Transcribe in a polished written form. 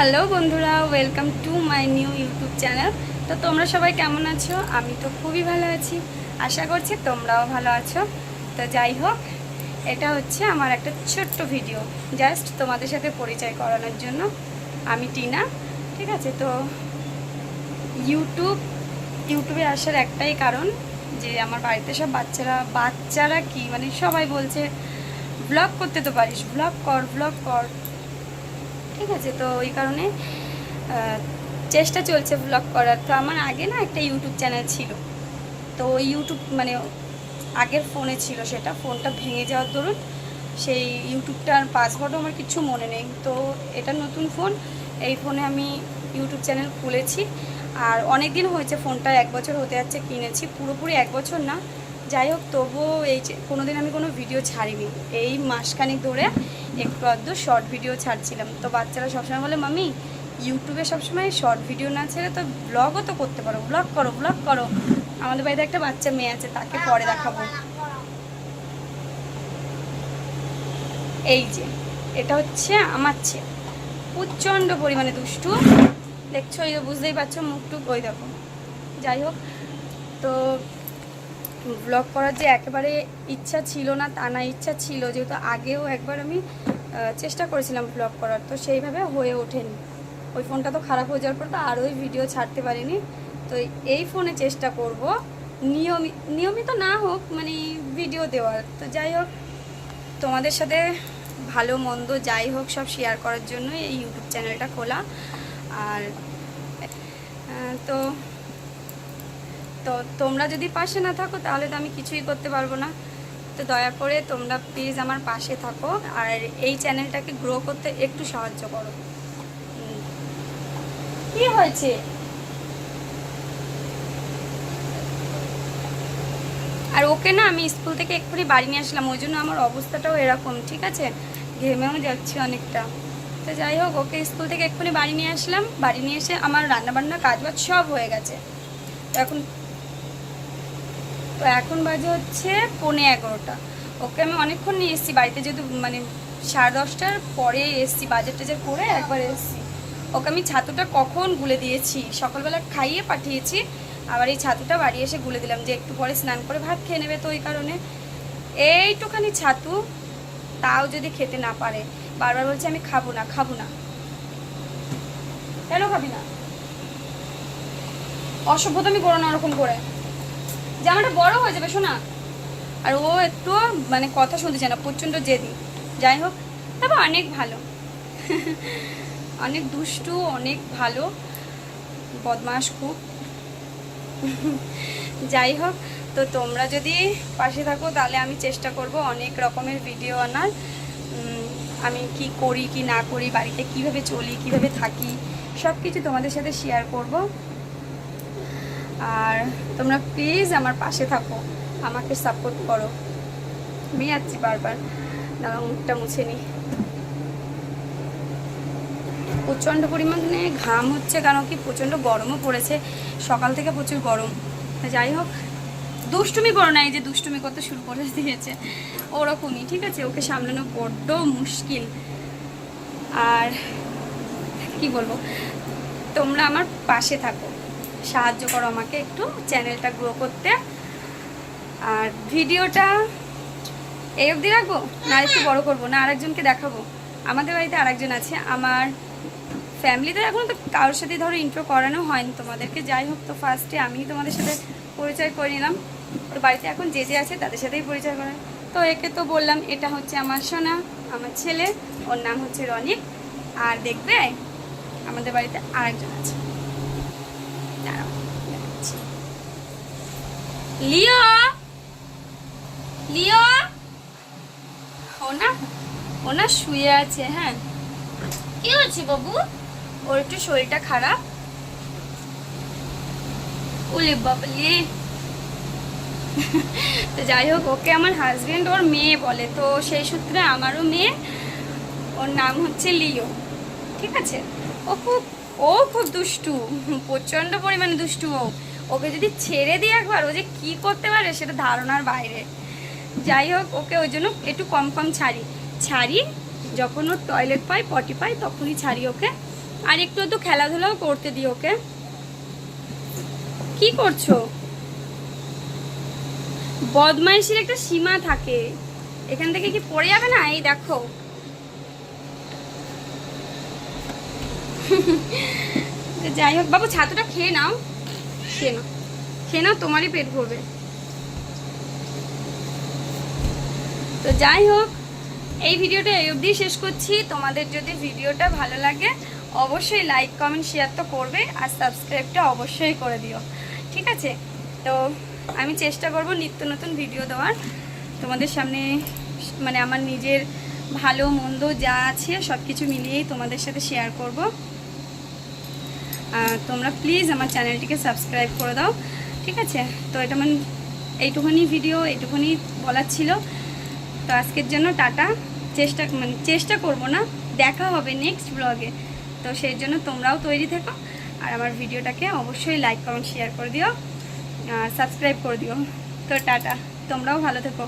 Hello বন্ধুরা, welcome to my new YouTube channel. তো তোমরা সবাই কেমন আছো? আমি তো খুবই ভালো আছি, আশা করছি তোমরাও ভালো আছো। তো যাই হোক, এটা হচ্ছে আমার একটা ছোট্ট ভিডিও, জাস্ট তোমাদের সাথে পরিচয় করানোর জন্য। আমি টিনা, ঠিক আছে? তো ইউটিউবে আসার একটাই কারণ যে আমার বাড়িতে সব বাচ্চারা কি মানে সবাই বলছে ব্লগ করতে তো পারিস, ব্লগ কর, ঠিক আছে? তো ওই কারণে চেষ্টা চলছে ব্লগ করার। তো আমার আগে না একটা ইউটিউব চ্যানেল ছিল, তো ওই ইউটিউব মানে আগের ফোনে ছিল, সেটা ফোনটা ভেঙে যাওয়ার দরুন সেই ইউটিউবটার পাসওয়ার্ডও আমার কিছু মনে নেই। তো এটা নতুন ফোন, এই ফোনে আমি ইউটিউব চ্যানেল খুলেছি। আর অনেক দিন হয়েছে, ফোনটা 1 বছর হতে যাচ্ছে কিনেছি, পুরোপুরি 1 বছর না। যাই হোক, তবুও এই যে কোনো দিন আমি কোনো ভিডিও ছাড়িনি। এই মাসখানেক ধরে একটু আধটু শর্ট ভিডিও ছাড়ছিলাম। তো বাচ্চারা সবসময় বলে, মামি ইউটিউবে সবসময় শর্ট ভিডিও না ছেড়ে তো ব্লগও তো করতে পারো, ব্লগ করো। আমাদের বাড়িতে একটা বাচ্চা মেয়ে আছে, তাকে পরে দেখাবো। এই যে এটা হচ্ছে আমার ছেলে, প্রচণ্ড পরিমাণে দুষ্টু, দেখছো? এই বুঝতেই পারছো, মুখটুক ওই দেখো। যাই হোক, তো ব্লগ করার যে একেবারে ইচ্ছা ছিল না তা না, ইচ্ছা ছিল, যেহেতু আগেও একবার আমি চেষ্টা করেছিলাম ব্লগ করার, তো সেইভাবে হয়ে ওঠেনি। ওই ফোনটা তো খারাপ হয়ে যাওয়ার পর তো আর ওই ভিডিও ছাড়তে পারিনি। তো এই ফোনে চেষ্টা করব নিয়মিত না হোক মানে ভিডিও দেওয়ার। তো যাই হোক, তোমাদের সাথে ভালো মন্দ যাই হোক সব শেয়ার করার জন্য এই ইউটিউব চ্যানেলটা খোলা। আর তো তো তোমরা যদি পাশে না থাকো তাহলে তো আমি কিছুই করতে পারবো না। তো দয়া করে তোমরা প্লিজ আমার পাশে থাকো আর এই চ্যানেলটাকে গ্রো করতে একটু সাহায্য করো। কি হয়েছে? আর ওকে না আমি স্কুল থেকে এক্ষুনি বাড়ি নিয়ে আসলাম, ওই জন্য আমার অবস্থাটাও এরকম, ঠিক আছে? ঘেমেও যাচ্ছি অনেকটা। তো যাই হোক, ওকে স্কুল থেকে এক্ষুনি বাড়ি নিয়ে আসলাম, বাড়ি নিয়ে এসে আমার রান্নাবান্না কাজবাজ সব হয়ে গেছে। তো এখন বাজে হচ্ছে 11:15। ওকে আমি অনেকক্ষণ নিয়ে এসেছি বাড়িতে, যেহেতু মানে 10:30টার পরে এসেছি, বাজার টাজার করে একবার এসেছি। ওকে আমি ছাতুটা কখন গুলে দিয়েছি, সকালবেলা খাইয়ে পাঠিয়েছি, আবার এই ছাতুটা বাড়ি এসে গুলে দিলাম যে একটু পরে স্নান করে ভাত খেয়ে নেবে। তো ওই কারণে এইটুখানি ছাতু, তাও যদি খেতে না পারে, বারবার বলছে আমি খাবো না। কেন খাবি না? অসভ্যতামি করো না ওরকম করে, জামাটা বড় হয়ে যাবে শোনা। আর ও একটু মানে কথা শুনতে চায় না, প্রচণ্ড জেদি। যাই হোক, তবে অনেক ভালো, অনেক দুষ্টু, অনেক ভালো, বদমাশ খুব। যাই হোক, তো তোমরা যদি পাশে থাকো তাহলে আমি চেষ্টা করব অনেক রকমের ভিডিও আনার। আমি কি করি কি না করি, বাড়িতে কিভাবে চলি, কিভাবে থাকি, সব কিছু তোমাদের সাথে শেয়ার করব। আর তোমরা প্লিজ আমার পাশে থাকো, আমাকে সাপোর্ট করো। আমি যাচ্ছি বারবার, দাঁড়াও মুখটা মুছে নিই। প্রচণ্ড পরিমাণে ঘাম হচ্ছে, কারণ কি প্রচণ্ড গরমও পড়েছে, সকাল থেকে প্রচুর গরম। যাই হোক, দুষ্টুমি করো না, এই যে দুষ্টুমি করতে শুরু করে দিয়েছে ওরকমই, ঠিক আছে? ওকে সামলানো বড্ড মুশকিল। আর কি বলবো, তোমরা আমার পাশে থাকো, সাহায্য করো আমাকে একটু চ্যানেলটা গ্রো করতে। আর ভিডিওটা এই অবধি রাখবো না, একটু বড় করবো না, আরেকজনকে দেখাবো? আমাদের বাড়িতে আরেকজন আছে, আমার ফ্যামিলিতে এখনও তো কারোর সাথে ধরো ইন্ট্রো করানো হয়নি তোমাদেরকে। যাই হোক, তো ফার্স্টে আমি তোমাদের সাথে পরিচয় করে নিলাম। তো বাড়িতে এখন যে আছে তাদের সাথেই পরিচয় করে। তো একে তো বললাম, এটা হচ্ছে আমার সোনা, আমার ছেলে, ওর নাম হচ্ছে রনিক। আর দেখবে আমাদের বাড়িতে আরেকজন আছে, দাঁড়াও দেখাচ্ছি। লিও, লিও, ও না শুয়ে আছে। হ্যাঁ, কি হচ্ছে বাবু? ওর একটু শরীরটা খারাপ। ওলে বাবলি। তো যাই হোক, ওকে আমার হাজবেন্ড ওর মেয়ে বলে, তো সেই সূত্রে আমারও মেয়ে, ওর নাম হচ্ছে লিও, ঠিক আছে? ও খুব দুষ্টু, প্রচণ্ড পরিমাণে দুষ্টু। ওকে যদি ছেড়ে দিই একবার, ও যে কি করতে পারে সেটা ধারণার বাইরে। যাই হোক, ওকে ওই জন্য একটু কম ছাড়ি, যখন ও টয়লেট পাই, পটি পাই, তখনই ছাড়ি ওকে। আর একটু তো খেলাধুলাও করতে দিও ওকে। কি করছো? বদমাইশির একটা সীমা থাকে, এখান থেকে কি পড়ে যাবে না? এই দেখো যাই হোক বাবু, ছাতুটা খেয়ে নাও, খেয়ে নাও, খেয়ে নাও, তোমারই পেট ভরবে। তো যাই হোক, এই ভিডিওটা এই অবধি শেষ করছি। তোমাদের যদি ভিডিওটা ভালো লাগে অবশ্যই লাইক কমেন্ট শেয়ার তো করবে, আর সাবস্ক্রাইবটা অবশ্যই করে দিও, ঠিক আছে? তো আমি চেষ্টা করব নিত্য নতুন ভিডিও দেওয়ার তোমাদের সামনে, মানে আমার নিজের ভালো মন্দ যা আছে সব কিছু মিলিয়েই তোমাদের সাথে শেয়ার করব। তোমরা প্লিজ আমার চ্যানেলটিকে সাবস্ক্রাইব করে দাও, ঠিক আছে? তো এটা মানে এইটুখানি ভিডিও, এইটুখানি বলার ছিল। তো আজকের জন্য টাটা। চেষ্টা করব না, দেখা হবে নেক্সট ব্লগে। তো সেই জন্য তোমরাও তৈরি থেকো, আর আমার ভিডিওটাকে অবশ্যই লাইক কমেন্ট শেয়ার করে দিও, সাবস্ক্রাইব করে দিও। তো টাটা, তোমরাও ভালো থেকো।